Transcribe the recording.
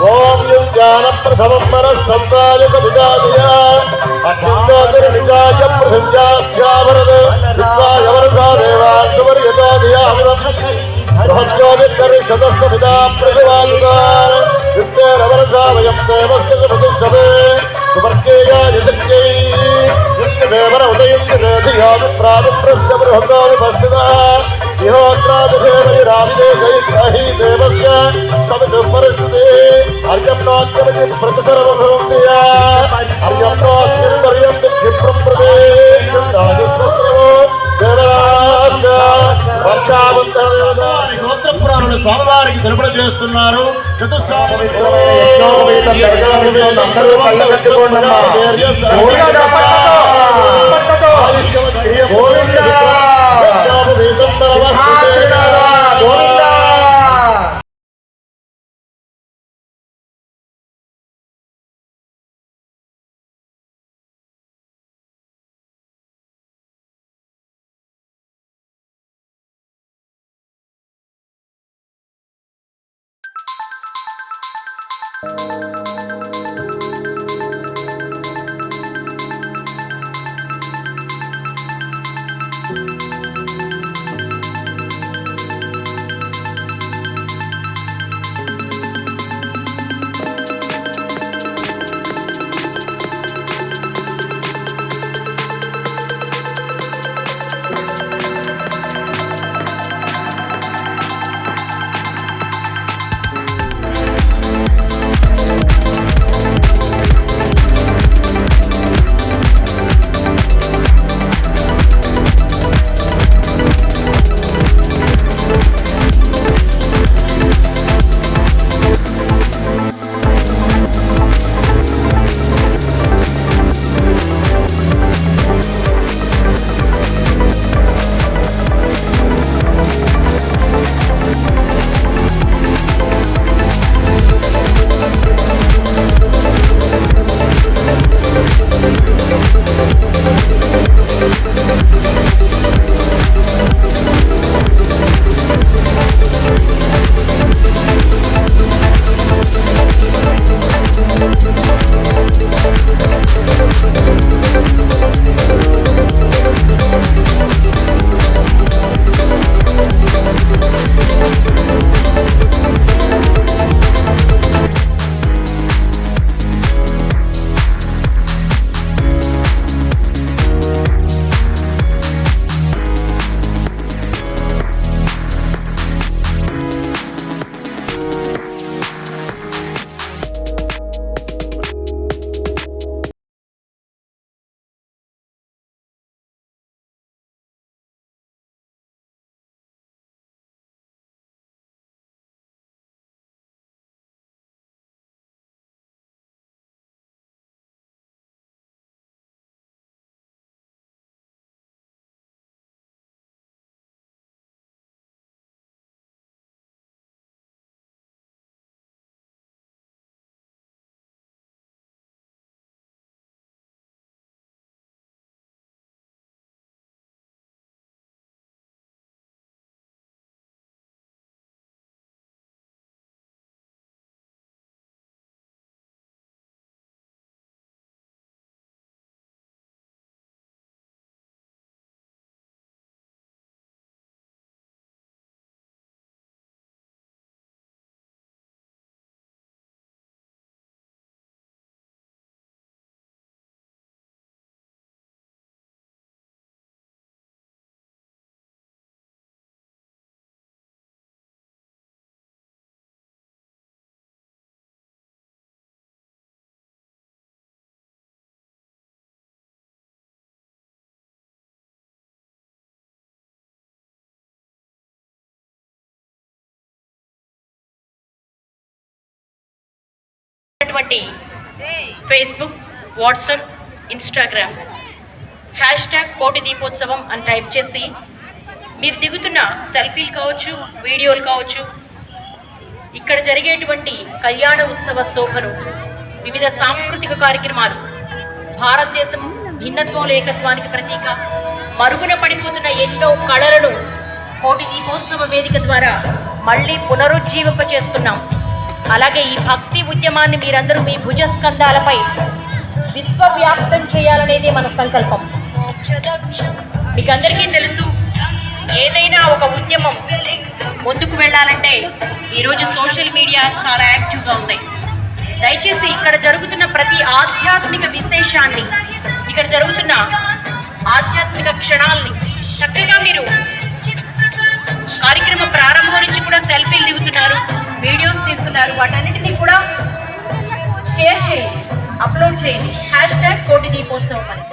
ओम युज्ञान प्रथमं मनस्तत्साय सविदादिया अक्षुद्रोदरनिजाय प्रसंज्ञाभ्यावरद विद्वाय वरसा देवान् सुवर्यजादिया बृहस्योदिर्गरिषदस्सविदा प्रजवादुदान् विद्येरवरसा वयं देवस्य समुदुस्सवे सुवर्गेयाय शक्यै युक्तदेवर उदयुक्तदे धिया विप्राविप्रस्य बृहतो विपस्थितः इहोत्रादिदेवैराविदेकैग्राही देवस्य सवितुः परिस्थिते अर्घ्यप्राप्यमिति प्रतिसर्वभूम्या अर्घ्यप्राप्तिं पर्यन्तं क्षिप्रं प्रदेशो देवराश्च వర్షావంతమైన స్తోత్రపురాణులు స్వామివారికి తెలుపడ చేస్తున్నారు. చతుస్సామి ఫేస్బుక్, వాట్సాప్, ఇన్స్టాగ్రామ్ కోటి దీపోత్సవం అని టైప్ చేసి మీరు దిగుతున్న సెల్ఫీలు కావచ్చు, వీడియోలు కావచ్చు, ఇక్కడ జరిగేటువంటి కళ్యాణ ఉత్సవ శోభను, వివిధ సాంస్కృతిక కార్యక్రమాలు, భారతదేశం భిన్నత్వం ఏకత్వానికి ప్రతీక, మరుగున పడిపోతున్న ఎన్నో కళలను కోటి దీపోత్సవ వేదిక ద్వారా మళ్ళీ పునరుజ్జీవింపచేస్తున్నాం. అలాగే ఈ భక్తి ఉద్యమాన్ని మీరందరూ మీ భుజస్కంధాలపై విశ్వవ్యాప్తం చేయాలనేది మన సంకల్పం. మీకందరికీ తెలుసు, ఏదైనా ఒక ఉద్యమం ముందుకు వెళ్ళాలంటే ఈరోజు సోషల్ మీడియా చాలా యాక్టివ్గా ఉంది. దయచేసి ఇక్కడ జరుగుతున్న ప్రతి ఆధ్యాత్మిక విశేషాన్ని, ఇక్కడ జరుగుతున్న ఆధ్యాత్మిక క్షణాలని చక్కగా మీరు కార్యక్రమ ప్రారంభం నుంచి కూడా సెల్ఫీలు దిగుతున్నారు, వీడియోస్ తీస్తున్నారు, వాటన్నిటినీ కూడా షేర్ చేయండి, అప్లోడ్ చేయండి. #కోటి దీపోత్సవం అని.